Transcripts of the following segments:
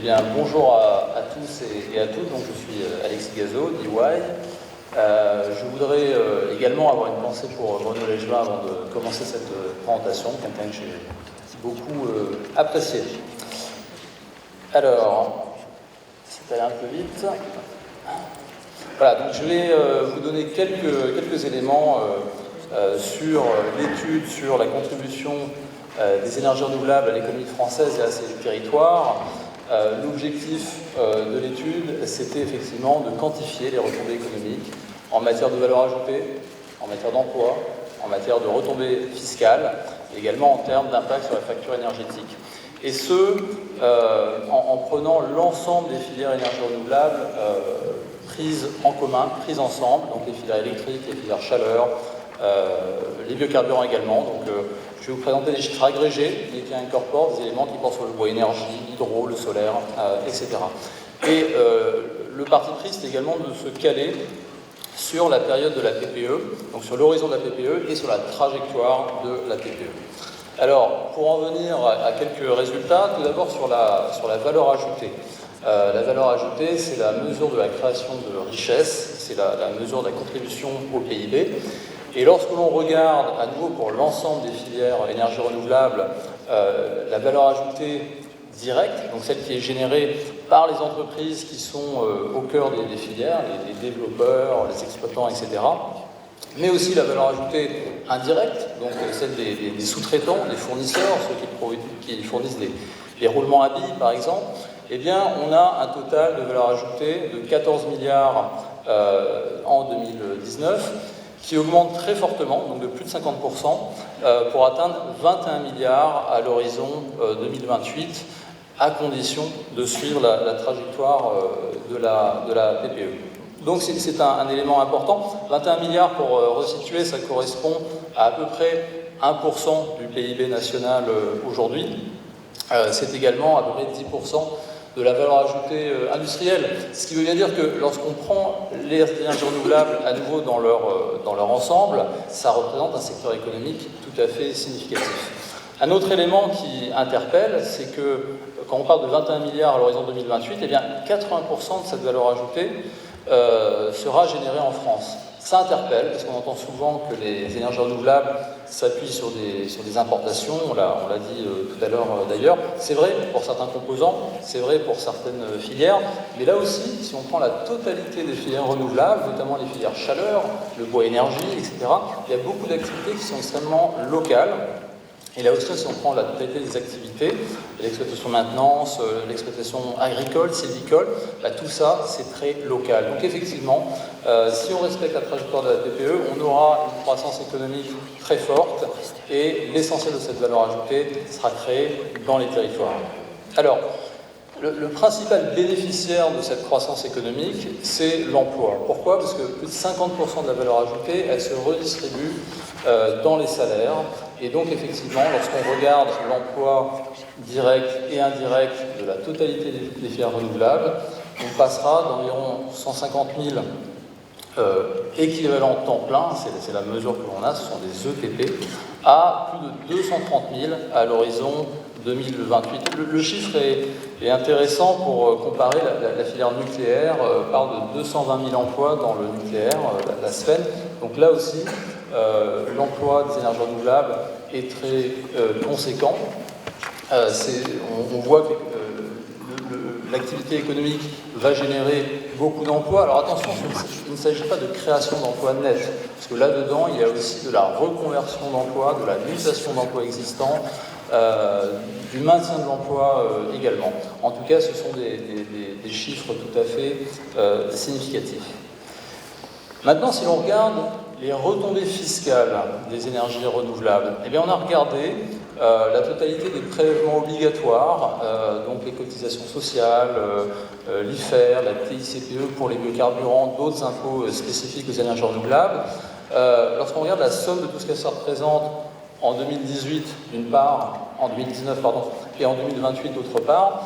bien, bonjour à tous et à toutes. Donc, je suis Alexis Gazo, d'EY. Je voudrais également avoir une pensée pour Bruno Legevin avant de commencer cette présentation, quelqu'un que j'ai beaucoup apprécié. Alors, c'est allé un peu vite. Voilà, donc je vais vous donner quelques éléments sur l'étude, sur la contribution des énergies renouvelables à l'économie française et à ses territoires. L'objectif de l'étude, c'était effectivement de quantifier les retombées économiques en matière de valeur ajoutée, en matière d'emploi, en matière de retombées fiscales, et également en termes d'impact sur la facture énergétique. Et ce, en prenant l'ensemble des filières énergies renouvelables prises en commun, prises ensemble, donc les filières électriques, les filières chaleur, les biocarburants également. Donc, je vais vous présenter des chiffres agrégés, mais qui incorporent des éléments qui portent sur le bois énergie, l'hydro, le solaire, etc. Et le parti pris, c'est également de se caler sur la période de la PPE, donc sur l'horizon de la PPE et sur la trajectoire de la PPE. Alors, pour en venir à quelques résultats, tout d'abord sur la valeur ajoutée. La valeur ajoutée, c'est la mesure de la création de richesse, c'est la mesure de la contribution au PIB. Et lorsque l'on regarde à nouveau pour l'ensemble des filières énergie renouvelable, la valeur ajoutée directe, donc celle qui est générée par les entreprises qui sont au cœur des filières, les développeurs, les exploitants, etc., mais aussi la valeur ajoutée indirecte, donc celle des sous-traitants, des fournisseurs, ceux qui fournissent les roulements à billes, par exemple, eh bien, on a un total de valeur ajoutée de 14 milliards en 2019, qui augmente très fortement, donc de plus de 50%, pour atteindre 21 milliards à l'horizon 2028, à condition de suivre la trajectoire de la PPE. Donc c'est un élément important. 21 milliards, pour resituer, ça correspond à peu près 1% du PIB national aujourd'hui. C'est également à peu près 10% de la valeur ajoutée industrielle. Ce qui veut bien dire que lorsqu'on prend les énergies renouvelables à nouveau dans leur ensemble, ça représente un secteur économique tout à fait significatif. Un autre élément qui interpelle, c'est que quand on parle de 21 milliards à l'horizon 2028, eh bien 80% de cette valeur ajoutée sera générée en France. Ça interpelle, parce qu'on entend souvent que les énergies renouvelables s'appuient sur des importations, on l'a dit tout à l'heure d'ailleurs. C'est vrai pour certains composants, c'est vrai pour certaines filières, mais là aussi, si on prend la totalité des filières renouvelables, notamment les filières chaleur, le bois énergie, etc., il y a beaucoup d'activités qui sont extrêmement locales. Et là aussi, si on prend la totalité des activités, l'exploitation maintenance, l'exploitation agricole, sylvicole, tout ça, c'est très local. Donc effectivement, si on respecte la trajectoire de la PPE, on aura une croissance économique très forte et l'essentiel de cette valeur ajoutée sera créé dans les territoires. Alors, le principal bénéficiaire de cette croissance économique, c'est l'emploi. Pourquoi ? Parce que plus de 50% de la valeur ajoutée, elle se redistribue dans les salaires. Et donc, effectivement, lorsqu'on regarde l'emploi direct et indirect de la totalité des filières renouvelables, on passera d'environ 150 000 équivalents temps plein, c'est la mesure que l'on a, ce sont des ETP, à plus de 230 000 à l'horizon 2028. Le chiffre est intéressant pour comparer la filière nucléaire, parle de 220 000 emplois dans le nucléaire, la SFEN. Donc là aussi, l'emploi des énergies renouvelables est très conséquent. On voit que l'activité économique va générer beaucoup d'emplois. Alors attention, il ne s'agit pas de création d'emplois nets, parce que là-dedans, il y a aussi de la reconversion d'emplois, de la mutation d'emplois existants, du maintien de l'emploi également. En tout cas, ce sont des chiffres tout à fait significatifs. Maintenant, si l'on regarde les retombées fiscales des énergies renouvelables, eh bien, on a regardé la totalité des prélèvements obligatoires, donc les cotisations sociales, l'IFER, la TICPE pour les biocarburants, d'autres impôts spécifiques aux énergies renouvelables. Lorsqu'on regarde la somme de tout ce que ça représente en 2018 d'une part, en 2019 pardon, et en 2028 d'autre part,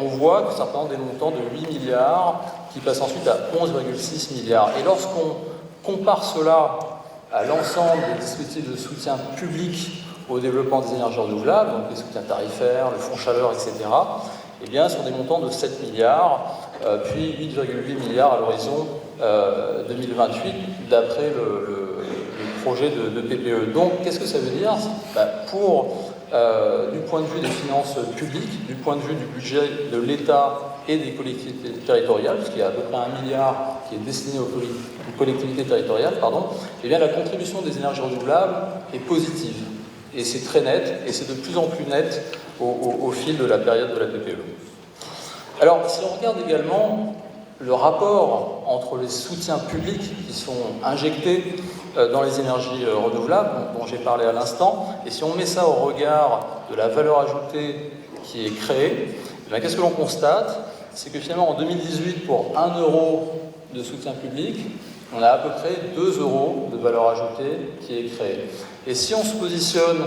on voit que ça représente des montants de 8 milliards qui passent ensuite à 11,6 milliards. Et lorsqu'on compare cela à l'ensemble des dispositifs de soutien public au développement des énergies renouvelables, donc les soutiens tarifaires, le fonds chaleur, etc., eh bien, sur des montants de 7 milliards, puis 8,8 milliards à l'horizon 2028, d'après le projet de PPE. Donc, qu'est-ce que ça veut dire? Du point de vue des finances publiques, du point de vue du budget de l'État et des collectivités territoriales, parce qu'il y a à peu près 1 milliard qui est destiné aux collectivités territoriales, eh bien, la contribution des énergies renouvelables est positive. Et c'est très net, et c'est de plus en plus net au fil de la période de la PPE. Alors, si on regarde également le rapport entre les soutiens publics qui sont injectés dans les énergies renouvelables, dont j'ai parlé à l'instant, et si on met ça au regard de la valeur ajoutée qui est créée, qu'est-ce que l'on constate? C'est que finalement, en 2018, pour 1 euro de soutien public, on a à peu près 2 euros de valeur ajoutée qui est créée. Et si on se positionne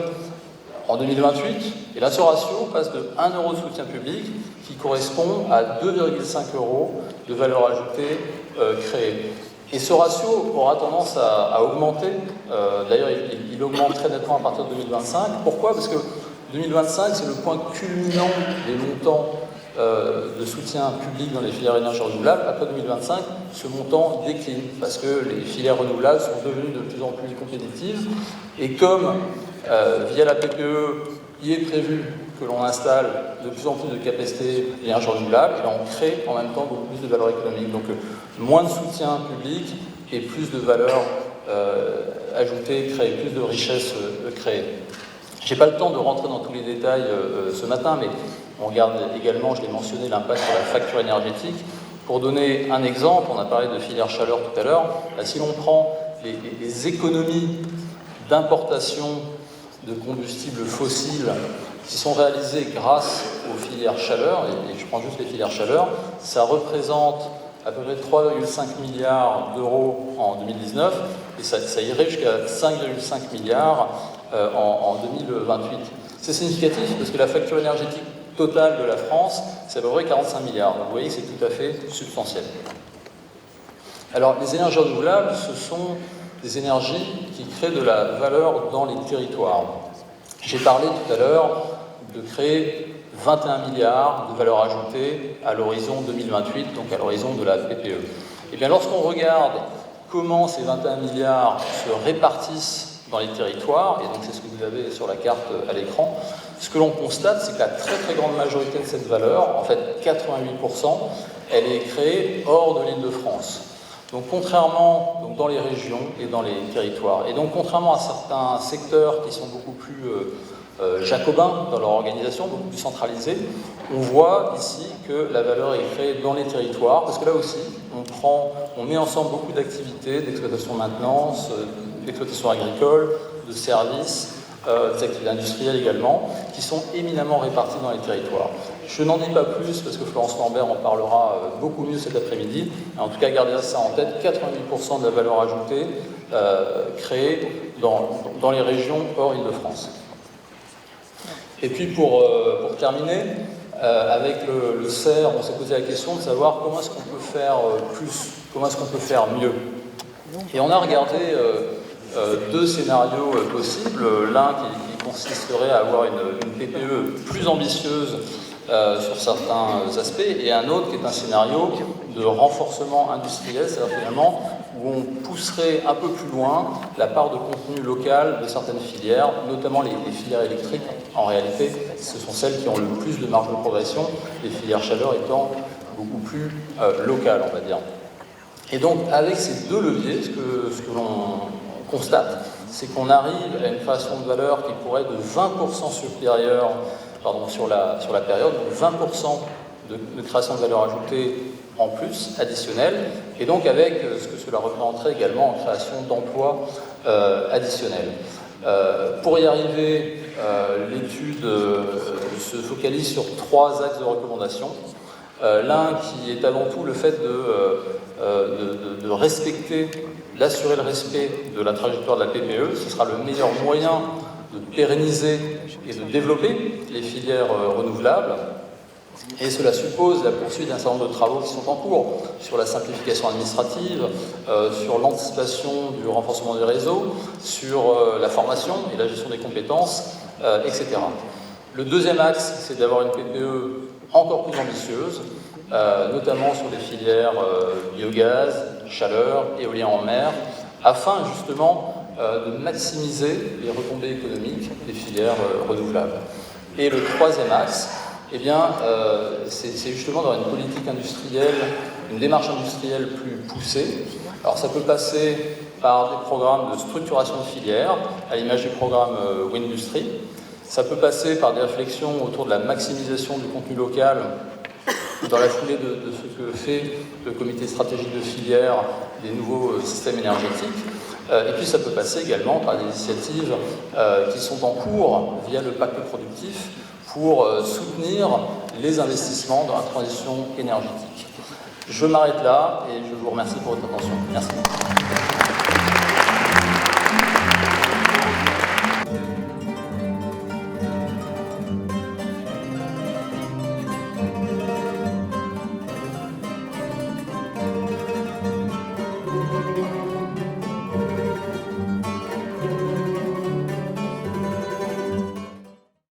en 2028, et là ce ratio passe de 1 euro de soutien public qui correspond à 2,5 euros de valeur ajoutée créée. Et ce ratio aura tendance à augmenter, d'ailleurs il augmente très nettement à partir de 2025. Pourquoi? Parce que 2025 c'est le point culminant des montants de soutien public dans les filières énergie renouvelables. Après 2025, ce montant décline parce que les filières renouvelables sont devenues de plus en plus compétitives et comme via la PPE, il est prévu que l'on installe de plus en plus de capacités d'énergie renouvelable, et on crée en même temps beaucoup plus de valeur économique. Donc moins de soutien public et plus de valeur ajoutée créée, plus de richesse créée. Je n'ai pas le temps de rentrer dans tous les détails ce matin, mais on regarde également, je l'ai mentionné, l'impact sur la facture énergétique. Pour donner un exemple, on a parlé de filière chaleur tout à l'heure, si l'on prend les économies d'importation de combustibles fossiles qui sont réalisées grâce aux filières chaleur, et je prends juste les filières chaleur, ça représente à peu près 3,5 milliards d'euros en 2019, et ça irait jusqu'à 5,5 milliards en 2028. C'est significatif parce que la facture énergétique totale de la France, c'est à peu près 45 milliards. Donc vous voyez que c'est tout à fait substantiel. Alors, les énergies renouvelables, ce sont des énergies qui créent de la valeur dans les territoires. J'ai parlé tout à l'heure de créer 21 milliards de valeur ajoutée à l'horizon 2028, donc à l'horizon de la PPE. Et bien, lorsqu'on regarde comment ces 21 milliards se répartissent dans les territoires, et donc c'est ce que vous avez sur la carte à l'écran, ce que l'on constate, c'est que la très très grande majorité de cette valeur, en fait 88%, elle est créée hors de l'Île-de-France. Donc contrairement dans les régions et dans les territoires, et donc contrairement à certains secteurs qui sont beaucoup plus jacobins dans leur organisation, beaucoup plus centralisés, on voit ici que la valeur est créée dans les territoires, parce que là aussi, on met ensemble beaucoup d'activités, d'exploitation maintenance, d'exploitation agricole, de services, des activités industrielles également, qui sont éminemment réparties dans les territoires. Je n'en dis pas plus parce que Florence Lambert en parlera beaucoup mieux cet après-midi. En tout cas, gardez ça en tête, 88% de la valeur ajoutée créée dans les régions hors Île-de-France. Et puis pour terminer, avec le CER, on s'est posé la question de savoir comment est-ce qu'on peut faire plus, comment est-ce qu'on peut faire mieux. Et on a regardé deux scénarios possibles, l'un qui consisterait à avoir une PPE plus ambitieuse sur certains aspects, et un autre qui est un scénario de renforcement industriel, c'est-à-dire finalement où on pousserait un peu plus loin la part de contenu local de certaines filières, notamment les filières électriques. En réalité, ce sont celles qui ont le plus de marge de progression, les filières chaleur étant beaucoup plus locales, on va dire. Et donc, avec ces deux leviers, ce que l'on constate, c'est qu'on arrive à une création de valeur qui pourrait être de 20% supérieure sur la période, donc 20% de création de valeur ajoutée en plus, additionnelle, et donc avec ce que cela représenterait également en création d'emplois additionnels. Pour y arriver, l'étude se focalise sur 3 axes de recommandation. L'un qui est avant tout le fait de respecter, d'assurer le respect de la trajectoire de la PPE. Ce sera le meilleur moyen de pérenniser et de développer les filières renouvelables. Et cela suppose la poursuite d'un certain nombre de travaux qui sont en cours sur la simplification administrative, sur l'anticipation du renforcement des réseaux, sur la formation et la gestion des compétences, etc. Le deuxième axe, c'est d'avoir une PPE encore plus ambitieuses, notamment sur les filières biogaz, chaleur, éolien en mer, afin justement de maximiser les retombées économiques des filières renouvelables. Et le troisième axe, eh bien, c'est justement dans une politique industrielle, une démarche industrielle plus poussée. Alors ça peut passer par des programmes de structuration de filières, à l'image du programme Windustry. Ça peut passer par des réflexions autour de la maximisation du contenu local, dans la foulée de ce que fait le comité stratégique de filière des nouveaux systèmes énergétiques. Et puis ça peut passer également par des initiatives qui sont en cours via le pacte productif pour soutenir les investissements dans la transition énergétique. Je m'arrête là et je vous remercie pour votre attention. Merci.